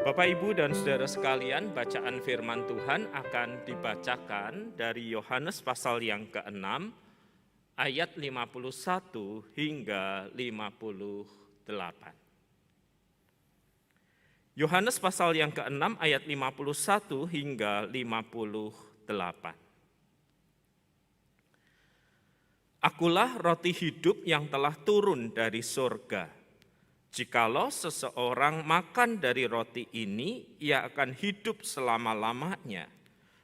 Bapak, Ibu, dan saudara sekalian, bacaan firman Tuhan akan dibacakan dari Yohanes pasal yang ke-6, ayat 51 hingga 58. Yohanes pasal yang ke-6, ayat 51 hingga 58. Akulah roti hidup yang telah turun dari surga. Jikalau seseorang makan dari roti ini, ia akan hidup selama-lamanya.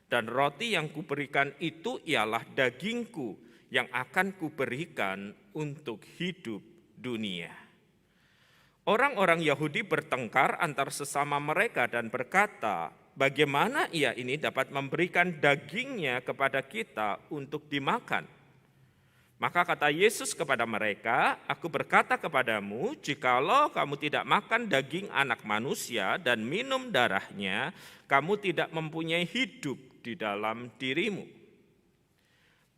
Dan roti yang kuberikan itu ialah dagingku yang akan kuberikan untuk hidup dunia. Orang-orang Yahudi bertengkar antar sesama mereka dan berkata, bagaimana ia ini dapat memberikan dagingnya kepada kita untuk dimakan? Maka kata Yesus kepada mereka, aku berkata kepadamu, jikalau kamu tidak makan daging anak manusia dan minum darahnya, kamu tidak mempunyai hidup di dalam dirimu.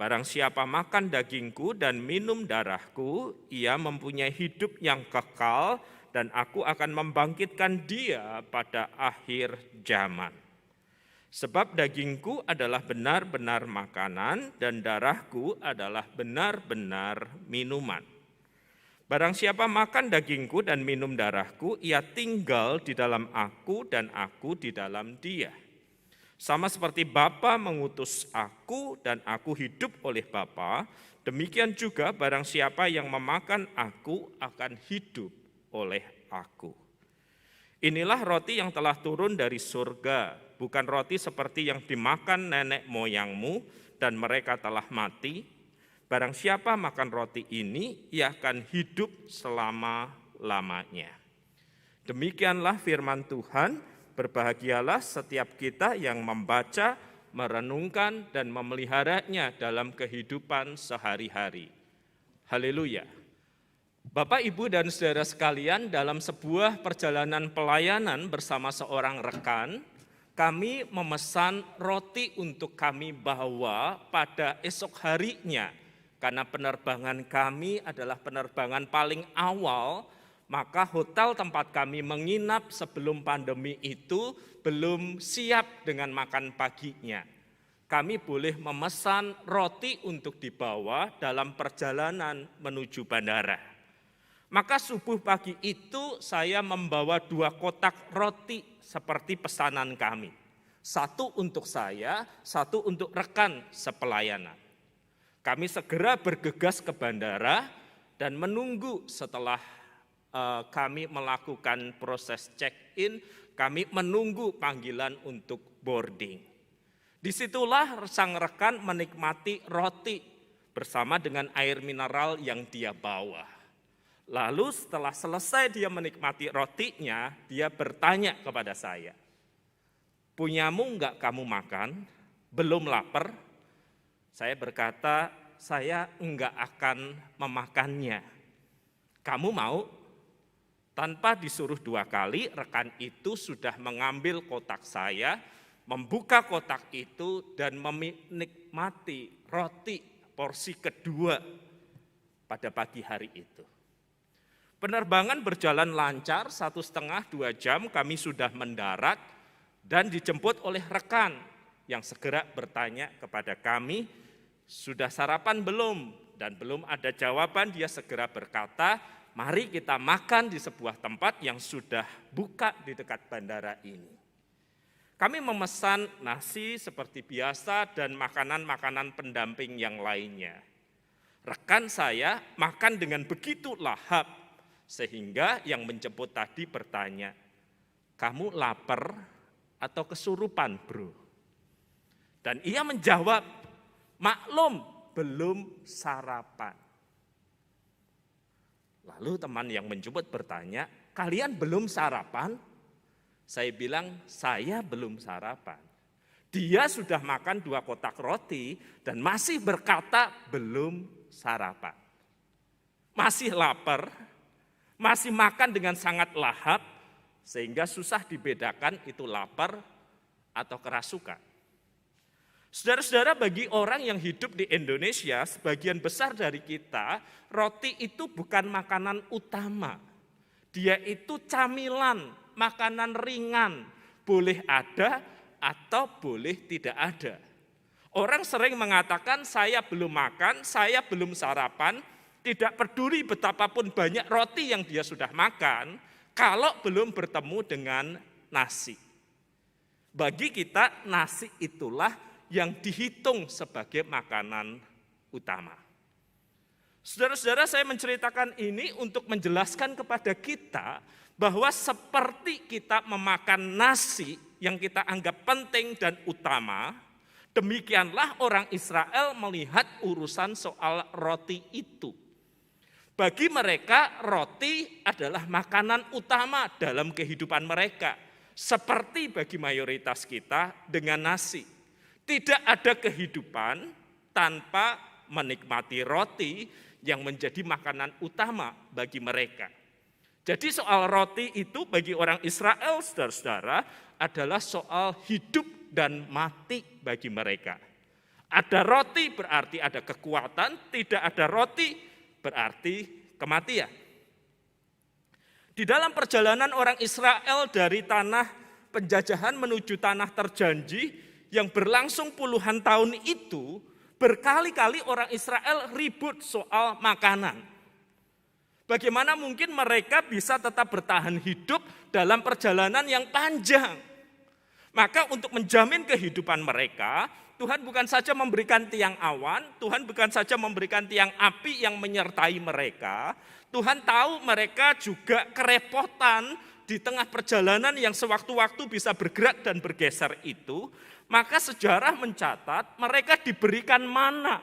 Barang siapa makan dagingku dan minum darahku, ia mempunyai hidup yang kekal dan aku akan membangkitkan dia pada akhir zaman. Sebab dagingku adalah benar-benar makanan dan darahku adalah benar-benar minuman. Barang siapa makan dagingku dan minum darahku, ia tinggal di dalam aku dan aku di dalam dia. Sama seperti Bapa mengutus aku dan aku hidup oleh Bapa, demikian juga barang siapa yang memakan aku akan hidup oleh aku. Inilah roti yang telah turun dari surga, bukan roti seperti yang dimakan nenek moyangmu dan mereka telah mati. Barang siapa makan roti ini, ia akan hidup selama-lamanya. Demikianlah firman Tuhan, berbahagialah setiap kita yang membaca, merenungkan, dan memeliharanya dalam kehidupan sehari-hari. Haleluya. Bapak, Ibu, dan saudara sekalian, dalam sebuah perjalanan pelayanan bersama seorang rekan, kami memesan roti untuk kami bawa pada esok harinya. Karena penerbangan kami adalah penerbangan paling awal, maka hotel tempat kami menginap sebelum pandemi itu belum siap dengan makan paginya. Kami boleh memesan roti untuk dibawa dalam perjalanan menuju bandara. Maka subuh pagi itu saya membawa 2 kotak roti seperti pesanan kami. 1 untuk saya, 1 untuk rekan sepelayanan. Kami segera bergegas ke bandara dan menunggu setelah kami melakukan proses check-in, kami menunggu panggilan untuk boarding. Disitulah sang rekan menikmati roti bersama dengan air mineral yang dia bawa. Lalu setelah selesai dia menikmati rotinya, dia bertanya kepada saya, punyamu enggak kamu makan? Belum lapar? Saya berkata, saya enggak akan memakannya. Kamu mau? Tanpa disuruh 2 kali, rekan itu sudah mengambil kotak saya, membuka kotak itu dan menikmati roti porsi kedua pada pagi hari itu. Penerbangan berjalan lancar, 1,5-2 jam kami sudah mendarat dan dijemput oleh rekan yang segera bertanya kepada kami, sudah sarapan belum? Dan belum ada jawaban, dia segera berkata, mari kita makan di sebuah tempat yang sudah buka di dekat bandara ini. Kami memesan nasi seperti biasa dan makanan-makanan pendamping yang lainnya. Rekan saya makan dengan begitu lahap, sehingga yang menjemput tadi bertanya, kamu lapar atau kesurupan, bro? Dan ia menjawab, maklum, belum sarapan. Lalu teman yang menjemput bertanya, kalian belum sarapan? Saya bilang, saya belum sarapan. Dia sudah makan 2 kotak roti dan masih berkata belum sarapan. Masih lapar, masih makan dengan sangat lahap, sehingga susah dibedakan itu lapar atau kerasukan. Saudara-saudara, bagi orang yang hidup di Indonesia, sebagian besar dari kita, roti itu bukan makanan utama. Dia itu camilan makanan ringan, boleh ada atau boleh tidak ada. Orang sering mengatakan saya belum makan, saya belum sarapan, tidak peduli betapapun banyak roti yang dia sudah makan, kalau belum bertemu dengan nasi. Bagi kita nasi itulah yang dihitung sebagai makanan utama. Saudara-saudara, saya menceritakan ini untuk menjelaskan kepada kita bahwa seperti kita memakan nasi yang kita anggap penting dan utama, demikianlah orang Israel melihat urusan soal roti itu. Bagi mereka roti adalah makanan utama dalam kehidupan mereka. Seperti bagi mayoritas kita dengan nasi. Tidak ada kehidupan tanpa menikmati roti yang menjadi makanan utama bagi mereka. Jadi soal roti itu bagi orang Israel, saudara-saudara, adalah soal hidup dan mati bagi mereka. Ada roti berarti ada kekuatan, tidak ada roti berarti kematian. Di dalam perjalanan orang Israel dari tanah penjajahan menuju tanah terjanji yang berlangsung puluhan tahun itu, berkali-kali orang Israel ribut soal makanan. Bagaimana mungkin mereka bisa tetap bertahan hidup dalam perjalanan yang panjang? Maka untuk menjamin kehidupan mereka, Tuhan bukan saja memberikan tiang awan, Tuhan bukan saja memberikan tiang api yang menyertai mereka, Tuhan tahu mereka juga kerepotan di tengah perjalanan yang sewaktu-waktu bisa bergerak dan bergeser itu. Maka sejarah mencatat mereka diberikan mana,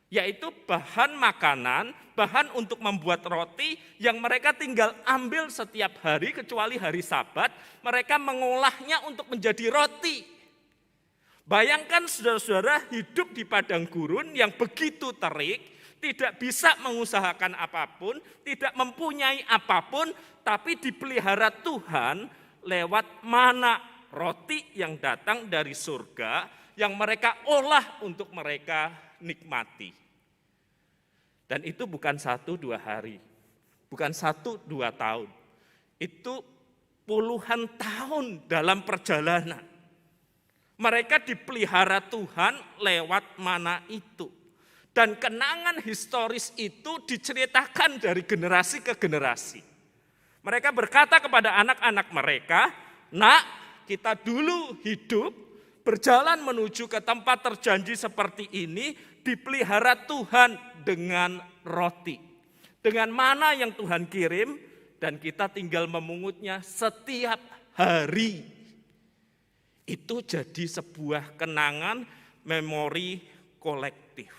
yaitu bahan makanan, bahan untuk membuat roti yang mereka tinggal ambil setiap hari kecuali hari Sabat, mereka mengolahnya untuk menjadi roti. Bayangkan saudara-saudara hidup di padang gurun yang begitu terik, tidak bisa mengusahakan apapun, tidak mempunyai apapun, tapi dipelihara Tuhan lewat mana. Roti yang datang dari surga yang mereka olah untuk mereka nikmati. Dan itu bukan 1-2 hari, bukan 1-2 tahun. Itu puluhan tahun dalam perjalanan. Mereka dipelihara Tuhan lewat mana itu. Dan kenangan historis itu diceritakan dari generasi ke generasi. Mereka berkata kepada anak-anak mereka, "Nak, kita dulu hidup, berjalan menuju ke tempat terjanji seperti ini, dipelihara Tuhan dengan roti. Dengan mana yang Tuhan kirim, dan kita tinggal memungutnya setiap hari." Itu jadi sebuah kenangan memori kolektif.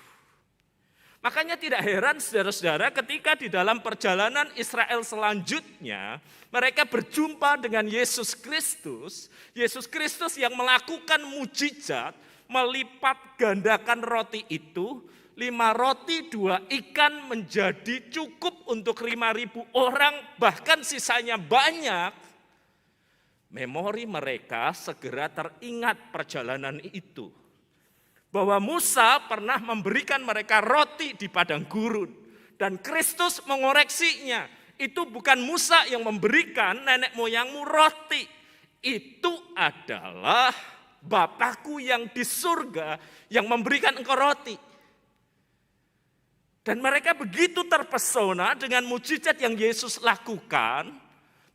Makanya tidak heran saudara-saudara ketika di dalam perjalanan Israel selanjutnya mereka berjumpa dengan Yesus Kristus. Yesus Kristus yang melakukan mujizat melipat gandakan roti itu. 5 roti 2 ikan menjadi cukup untuk 5.000 orang, bahkan sisanya banyak. Memori mereka segera teringat perjalanan itu. Bahwa Musa pernah memberikan mereka roti di padang gurun. Dan Kristus mengoreksinya. Itu bukan Musa yang memberikan nenek moyangmu roti. Itu adalah Bapakku yang di surga yang memberikan engkau roti. Dan mereka begitu terpesona dengan mujizat yang Yesus lakukan.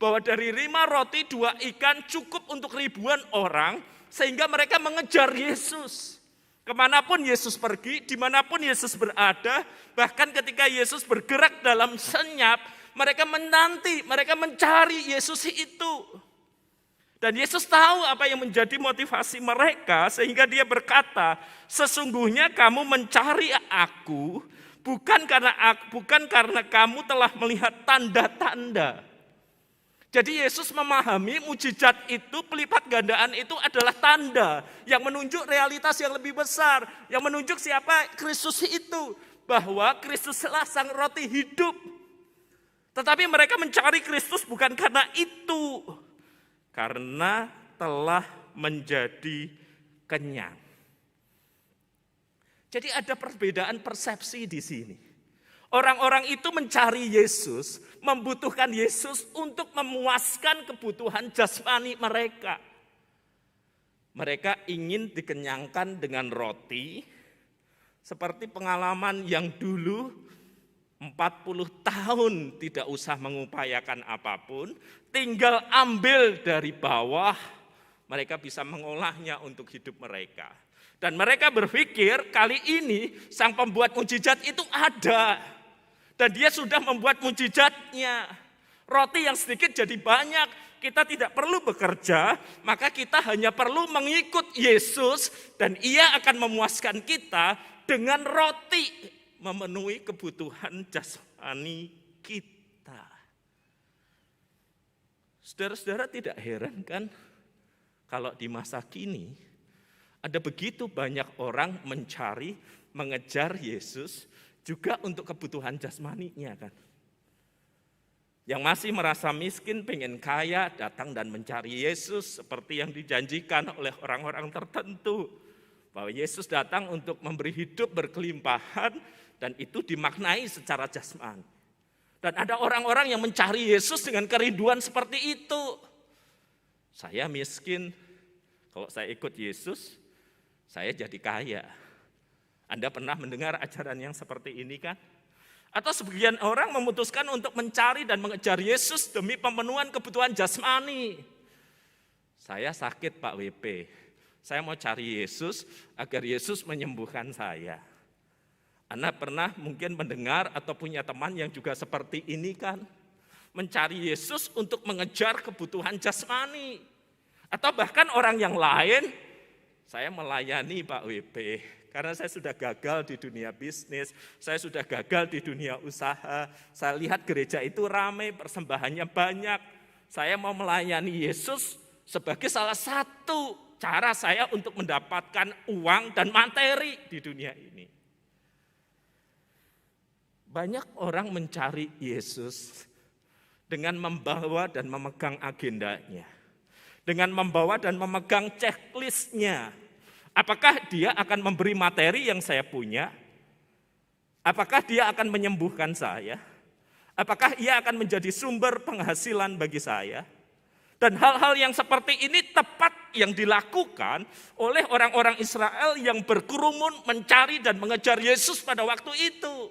Bahwa dari 5 roti 2 ikan cukup untuk ribuan orang. Sehingga mereka mengejar Yesus. Kemanapun Yesus pergi, dimanapun Yesus berada, bahkan ketika Yesus bergerak dalam senyap, mereka menanti, mereka mencari Yesus itu. Dan Yesus tahu apa yang menjadi motivasi mereka, sehingga dia berkata, "Sesungguhnya kamu mencari aku, bukan karena kamu telah melihat tanda-tanda." Jadi Yesus memahami mujizat itu, pelipat gandaan itu adalah tanda yang menunjuk realitas yang lebih besar, yang menunjuk siapa Kristus itu, bahwa Kristuslah sang roti hidup. Tetapi mereka mencari Kristus bukan karena itu, karena telah menjadi kenyang. Jadi ada perbedaan persepsi di sini. Orang-orang itu mencari Yesus, membutuhkan Yesus untuk memuaskan kebutuhan jasmani mereka. Mereka ingin dikenyangkan dengan roti, seperti pengalaman yang dulu 40 tahun tidak usah mengupayakan apapun, tinggal ambil dari bawah, mereka bisa mengolahnya untuk hidup mereka. Dan mereka berpikir kali ini sang pembuat mujizat itu ada. Dan dia sudah membuat mujizatnya. Roti yang sedikit jadi banyak. Kita tidak perlu bekerja, maka kita hanya perlu mengikut Yesus. Dan ia akan memuaskan kita dengan roti. Memenuhi kebutuhan jasmani kita. Saudara-saudara tidak heran kan? Kalau di masa kini ada begitu banyak orang mencari, mengejar Yesus juga untuk kebutuhan jasmaninya kan. Yang masih merasa miskin, pengen kaya, datang dan mencari Yesus seperti yang dijanjikan oleh orang-orang tertentu. Bahwa Yesus datang untuk memberi hidup berkelimpahan dan itu dimaknai secara jasmani. Dan ada orang-orang yang mencari Yesus dengan kerinduan seperti itu. Saya miskin, kalau saya ikut Yesus, saya jadi kaya. Anda pernah mendengar ajaran yang seperti ini kan? Atau sebagian orang memutuskan untuk mencari dan mengejar Yesus demi pemenuhan kebutuhan jasmani. Saya sakit Pak WP, saya mau cari Yesus agar Yesus menyembuhkan saya. Anda pernah mungkin mendengar atau punya teman yang juga seperti ini kan? Mencari Yesus untuk mengejar kebutuhan jasmani. Atau bahkan orang yang lain, saya melayani Pak WP, karena saya sudah gagal di dunia bisnis, saya sudah gagal di dunia usaha, saya lihat gereja itu ramai, persembahannya banyak. Saya mau melayani Yesus sebagai salah satu cara saya untuk mendapatkan uang dan materi di dunia ini. Banyak orang mencari Yesus dengan membawa dan memegang agendanya. Dengan membawa dan memegang checklistnya. Apakah dia akan memberi materi yang saya punya? Apakah dia akan menyembuhkan saya? Apakah ia akan menjadi sumber penghasilan bagi saya? Dan hal-hal yang seperti ini tepat yang dilakukan oleh orang-orang Israel yang berkerumun mencari dan mengejar Yesus pada waktu itu.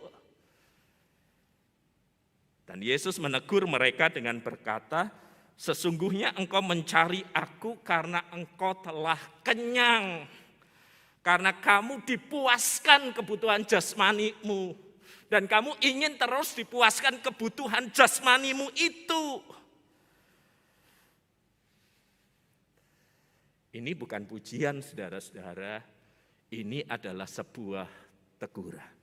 Dan Yesus menegur mereka dengan berkata, sesungguhnya engkau mencari aku karena engkau telah kenyang. Karena kamu dipuaskan kebutuhan jasmanimu. Dan kamu ingin terus dipuaskan kebutuhan jasmanimu itu. Ini bukan pujian saudara-saudara. Ini adalah sebuah teguran.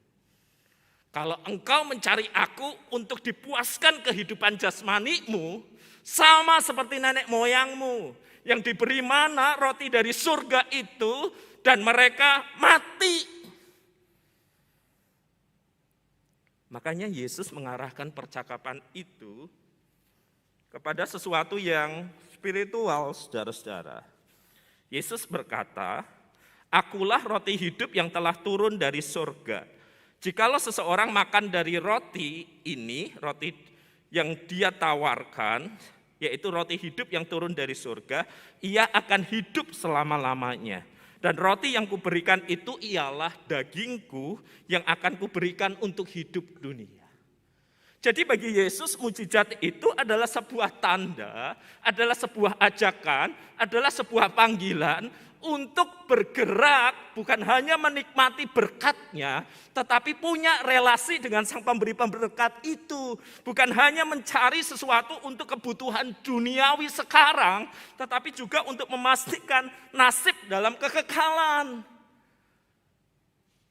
Kalau engkau mencari aku untuk dipuaskan kehidupan jasmanimu, sama seperti nenek moyangmu yang diberi mana roti dari surga itu dan mereka mati. Makanya Yesus mengarahkan percakapan itu kepada sesuatu yang spiritual, saudara-saudara. Yesus berkata, akulah roti hidup yang telah turun dari surga. Jikalau seseorang makan dari roti ini, roti yang dia tawarkan, yaitu roti hidup yang turun dari surga, ia akan hidup selama-lamanya. Dan roti yang kuberikan itu ialah dagingku yang akan kuberikan untuk hidup dunia. Jadi bagi Yesus mujizat itu adalah sebuah tanda, adalah sebuah ajakan, adalah sebuah panggilan untuk bergerak, bukan hanya menikmati berkatnya, tetapi punya relasi dengan sang pemberi berkat itu. Bukan hanya mencari sesuatu untuk kebutuhan duniawi sekarang, tetapi juga untuk memastikan nasib dalam kekekalan.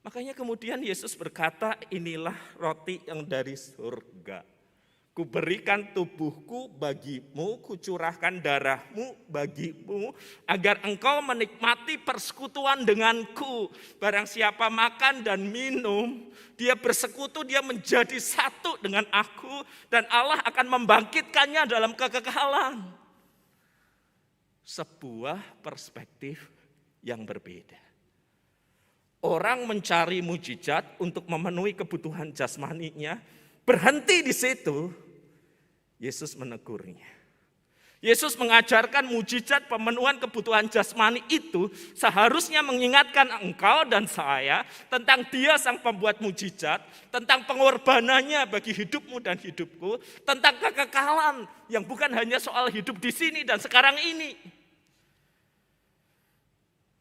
Makanya kemudian Yesus berkata, inilah roti yang dari surga. Kuberikan tubuhku bagimu, kucurahkan darahmu bagimu, agar engkau menikmati persekutuan denganku. Barang siapa makan dan minum, dia bersekutu, dia menjadi satu dengan aku, dan Allah akan membangkitkannya dalam kekekalan. Sebuah perspektif yang berbeda. orang mencari mujizat untuk memenuhi kebutuhan jasmaninya, berhenti di situ, Yesus menegurnya. Yesus mengajarkan mujizat pemenuhan kebutuhan jasmani itu seharusnya mengingatkan engkau dan saya tentang Dia sang pembuat mujizat, tentang pengorbanannya bagi hidupmu dan hidupku, tentang kekekalan yang bukan hanya soal hidup di sini dan sekarang ini.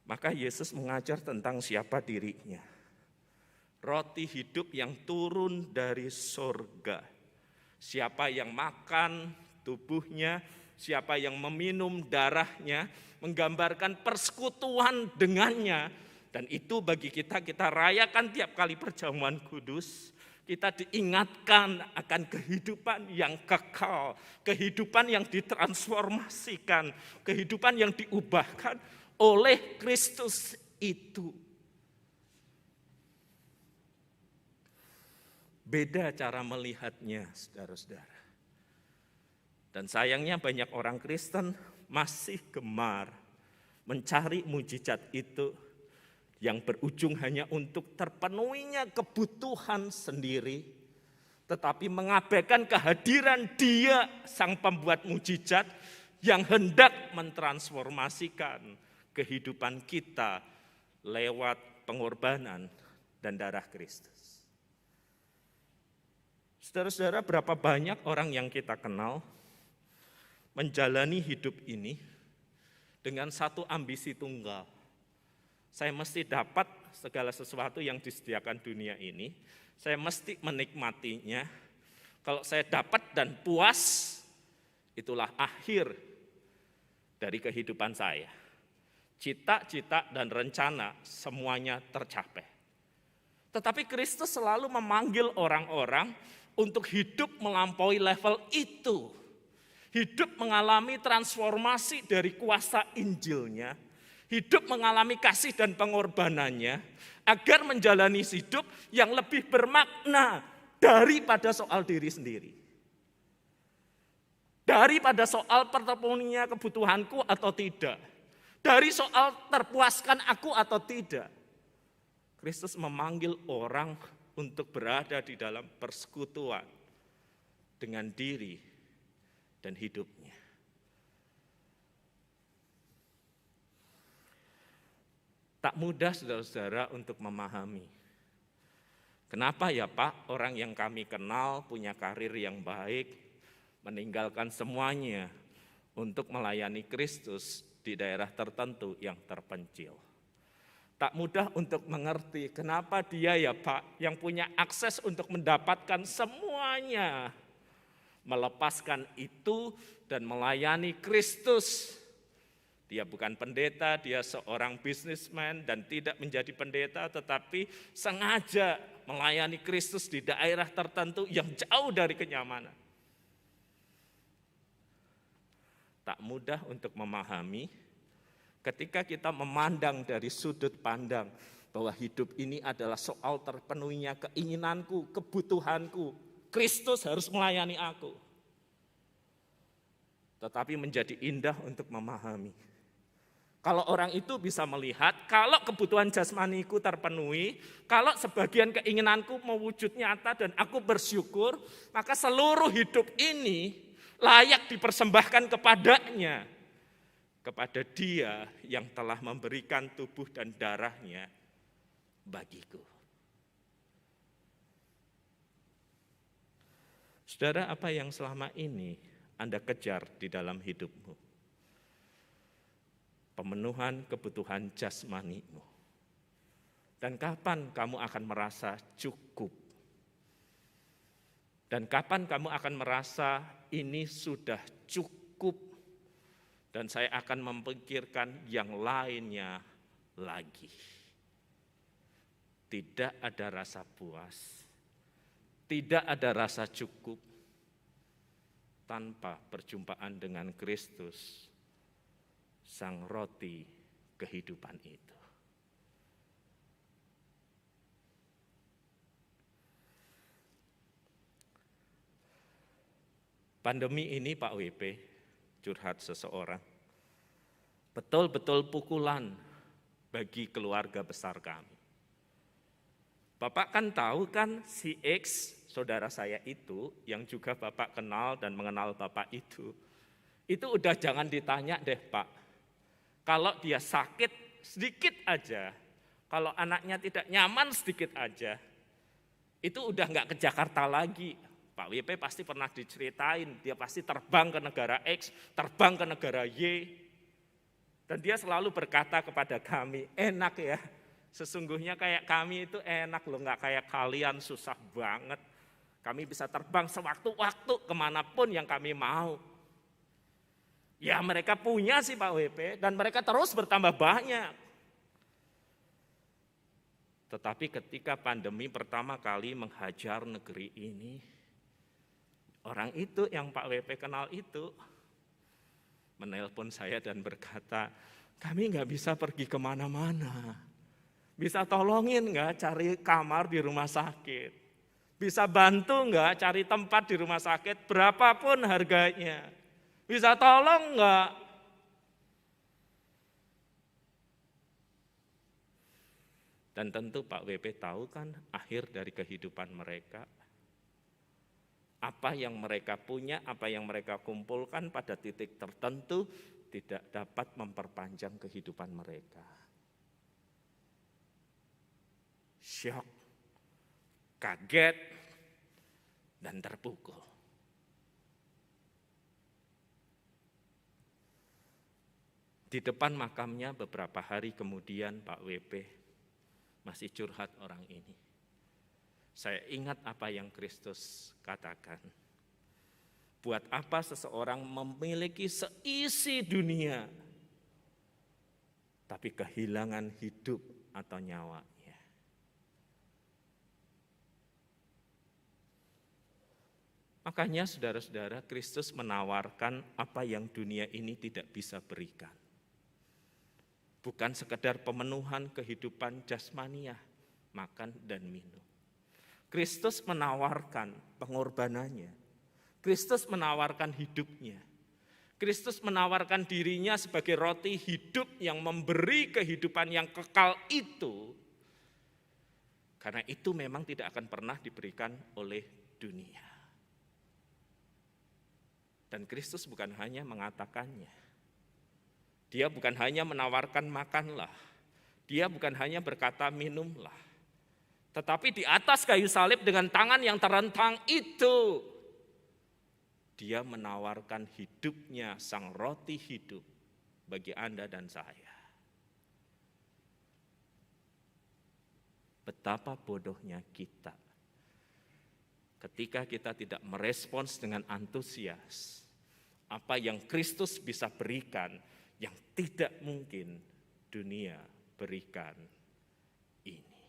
Maka Yesus mengajar tentang siapa dirinya. Roti hidup yang turun dari surga. Siapa yang makan tubuhnya, siapa yang meminum darahnya, menggambarkan persekutuan dengannya. Dan itu bagi kita rayakan tiap kali perjamuan kudus. Kita diingatkan akan kehidupan yang kekal, kehidupan yang ditransformasikan, kehidupan yang diubahkan oleh Kristus itu. Beda cara melihatnya, saudara-saudara. Dan sayangnya banyak orang Kristen masih gemar mencari mujizat itu yang berujung hanya untuk terpenuhinya kebutuhan sendiri, tetapi mengabaikan kehadiran Dia sang pembuat mujizat yang hendak mentransformasikan kehidupan kita lewat pengorbanan dan darah Kristus. Saudara-saudara, berapa banyak orang yang kita kenal menjalani hidup ini dengan satu ambisi tunggal. Saya mesti dapat segala sesuatu yang disediakan dunia ini, saya mesti menikmatinya. Kalau saya dapat dan puas, itulah akhir dari kehidupan saya. Cita-cita dan rencana semuanya tercapai. Tetapi Kristus selalu memanggil orang-orang untuk hidup melampaui level itu. Hidup mengalami transformasi dari kuasa Injilnya. Hidup mengalami kasih dan pengorbanannya. Agar menjalani hidup yang lebih bermakna daripada soal diri sendiri. Daripada soal terpenuhinya kebutuhanku atau tidak. Dari soal terpuaskan aku atau tidak. Kristus memanggil orang untuk berada di dalam persekutuan dengan diri dan hidupnya. Tak mudah saudara-saudara untuk memahami. Kenapa ya Pak, orang yang kami kenal punya karir yang baik, meninggalkan semuanya untuk melayani Kristus di daerah tertentu yang terpencil. Tak mudah untuk mengerti kenapa dia ya Pak yang punya akses untuk mendapatkan semuanya, melepaskan itu dan melayani Kristus. Dia bukan pendeta, dia seorang bisnismen dan tidak menjadi pendeta, tetapi sengaja melayani Kristus di daerah tertentu yang jauh dari kenyamanan. Tak mudah untuk memahami ketika kita memandang dari sudut pandang bahwa hidup ini adalah soal terpenuhinya keinginanku, kebutuhanku. Kristus harus melayani aku. Tetapi menjadi indah untuk memahami. Kalau orang itu bisa melihat, kalau kebutuhan jasmaniku terpenuhi, kalau sebagian keinginanku mewujud nyata dan aku bersyukur, maka seluruh hidup ini layak dipersembahkan kepadanya. Kepada Dia yang telah memberikan tubuh dan darahnya bagiku. Saudara, apa yang selama ini Anda kejar di dalam hidupmu? Pemenuhan kebutuhan jasmanimu. Dan kapan kamu akan merasa cukup? Dan kapan kamu akan merasa ini sudah cukup? Dan saya akan memikirkan yang lainnya lagi. Tidak ada rasa puas, tidak ada rasa cukup tanpa perjumpaan dengan Kristus, sang roti kehidupan itu. Pandemi ini Pak WP, curhat seseorang, betul-betul pukulan bagi keluarga besar kami. Bapak kan tahu kan si X, saudara saya itu, yang juga Bapak kenal dan mengenal Bapak itu udah jangan ditanya deh Pak. Kalau dia sakit sedikit aja, kalau anaknya tidak nyaman sedikit aja, itu udah nggak ke Jakarta lagi. Pak WP pasti pernah diceritain, dia pasti terbang ke negara X, terbang ke negara Y. Dan dia selalu berkata kepada kami, enak ya, sesungguhnya kayak kami itu enak loh, nggak kayak kalian susah banget. Kami bisa terbang sewaktu-waktu kemanapun yang kami mau. Ya mereka punya sih Pak WP, dan mereka terus bertambah banyak. Tetapi ketika pandemi pertama kali menghajar negeri ini, orang itu yang Pak WP kenal itu menelpon saya dan berkata, kami nggak bisa pergi kemana-mana. Bisa tolongin nggak cari kamar di rumah sakit? Bisa bantu nggak cari tempat di rumah sakit berapapun harganya? Bisa tolong nggak? Dan tentu Pak WP tahu kan akhir dari kehidupan mereka. Apa yang mereka punya, apa yang mereka kumpulkan pada titik tertentu tidak dapat memperpanjang kehidupan mereka. Syok, kaget, dan terpukul. Di depan makamnya beberapa hari kemudian Pak WP masih curhat orang ini. Saya ingat apa yang Kristus katakan. Buat apa seseorang memiliki seisi dunia, tapi kehilangan hidup atau nyawanya. Makanya saudara-saudara, Kristus menawarkan apa yang dunia ini tidak bisa berikan. Bukan sekedar pemenuhan kehidupan jasmaniah, makan dan minum. Kristus menawarkan pengorbanannya. Kristus menawarkan hidupnya. Kristus menawarkan dirinya sebagai roti hidup yang memberi kehidupan yang kekal itu. Karena itu memang tidak akan pernah diberikan oleh dunia. Dan Kristus bukan hanya mengatakannya. Dia bukan hanya menawarkan makanlah. Dia bukan hanya berkata minumlah. Tetapi di atas kayu salib dengan tangan yang terentang itu, dia menawarkan hidupnya, sang roti hidup bagi Anda dan saya. Betapa bodohnya kita ketika kita tidak merespons dengan antusias apa yang Kristus bisa berikan yang tidak mungkin dunia berikan ini.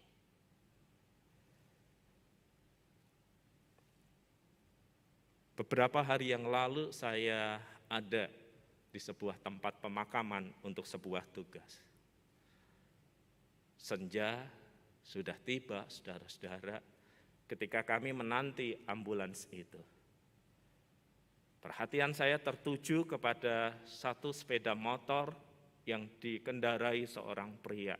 Beberapa hari yang lalu saya ada di sebuah tempat pemakaman untuk sebuah tugas. Senja sudah tiba, saudara-saudara, ketika kami menanti ambulans itu. Perhatian saya tertuju kepada satu sepeda motor yang dikendarai seorang pria.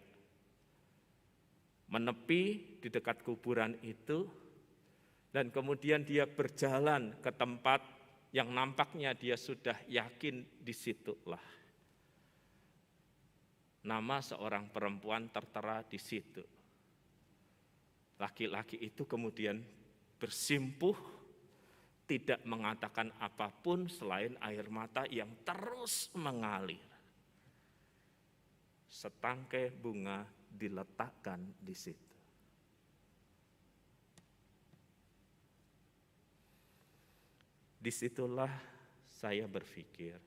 Menepi di dekat kuburan itu, dan kemudian dia berjalan ke tempat yang nampaknya dia sudah yakin disitulah. Nama seorang perempuan tertera di situ. Laki-laki itu kemudian bersimpuh, tidak mengatakan apapun selain air mata yang terus mengalir. Setangkai bunga diletakkan di situ. Disitulah saya berpikir,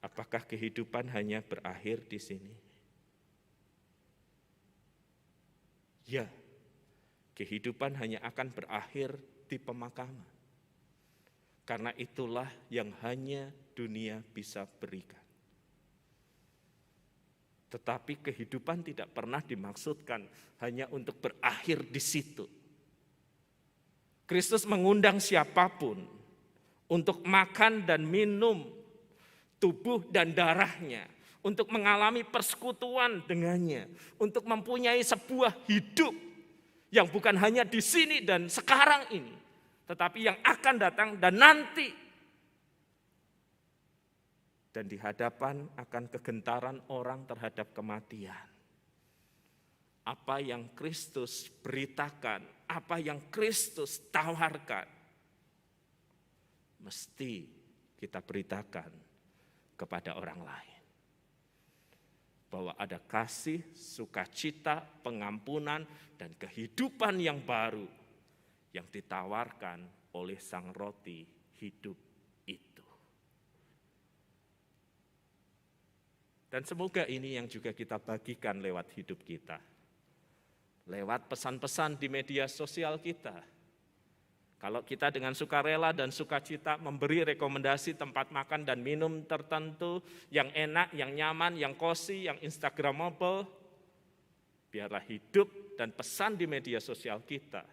apakah kehidupan hanya berakhir di sini? Ya, kehidupan hanya akan berakhir di pemakaman. Karena itulah yang hanya dunia bisa berikan. Tetapi kehidupan tidak pernah dimaksudkan hanya untuk berakhir di situ. Kristus mengundang siapapun untuk makan dan minum tubuh dan darahnya, untuk mengalami persekutuan dengannya, untuk mempunyai sebuah hidup yang bukan hanya di sini dan sekarang ini, tetapi yang akan datang dan nanti. Dan di hadapan akan kegentaran orang terhadap kematian. Apa yang Kristus beritakan, apa yang Kristus tawarkan, mesti kita beritakan kepada orang lain. Bahwa ada kasih, sukacita, pengampunan, dan kehidupan yang baru yang ditawarkan oleh Sang Roti hidup itu. Dan semoga ini yang juga kita bagikan lewat hidup kita. Lewat pesan-pesan di media sosial kita. Kalau kita dengan sukarela dan sukacita memberi rekomendasi tempat makan dan minum tertentu yang enak, yang nyaman, yang cozy, yang instagramable, biarlah hidup dan pesan di media sosial kita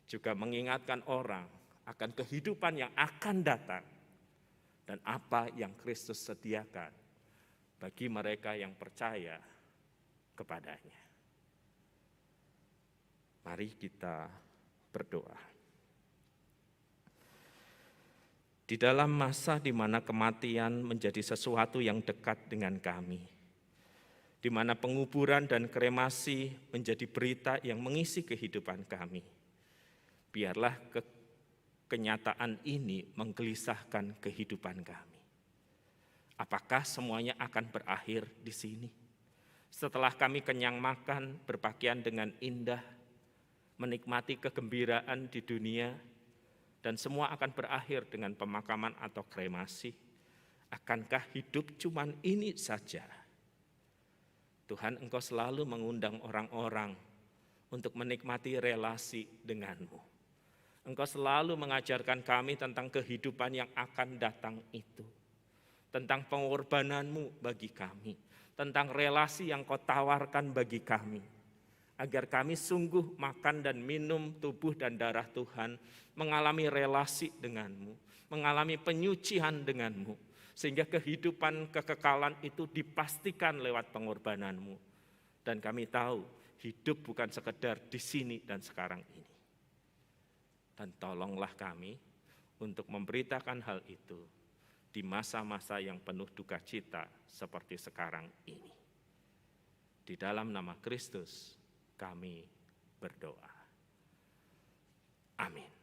juga mengingatkan orang akan kehidupan yang akan datang dan apa yang Kristus sediakan bagi mereka yang percaya kepadanya. Mari kita berdoa. Di dalam masa di mana kematian menjadi sesuatu yang dekat dengan kami, di mana penguburan dan kremasi menjadi berita yang mengisi kehidupan kami, biarlah kenyataan ini menggelisahkan kehidupan kami. Apakah semuanya akan berakhir di sini? Setelah kami kenyang makan, berpakaian dengan indah, menikmati kegembiraan di dunia, dan semua akan berakhir dengan pemakaman atau kremasi. Akankah hidup cuman ini saja? Tuhan, Engkau selalu mengundang orang-orang untuk menikmati relasi denganmu. Engkau selalu mengajarkan kami tentang kehidupan yang akan datang itu. Tentang pengorbananmu bagi kami. Tentang relasi yang Kau tawarkan bagi kami. Agar kami sungguh makan dan minum tubuh dan darah Tuhan, mengalami relasi denganmu, mengalami penyucian denganmu, sehingga kehidupan kekekalan itu dipastikan lewat pengorbananmu. Dan kami tahu hidup bukan sekedar di sini dan sekarang ini. Dan tolonglah kami untuk memberitakan hal itu di masa-masa yang penuh duka cita seperti sekarang ini. Di dalam nama Kristus kami berdoa. Amin.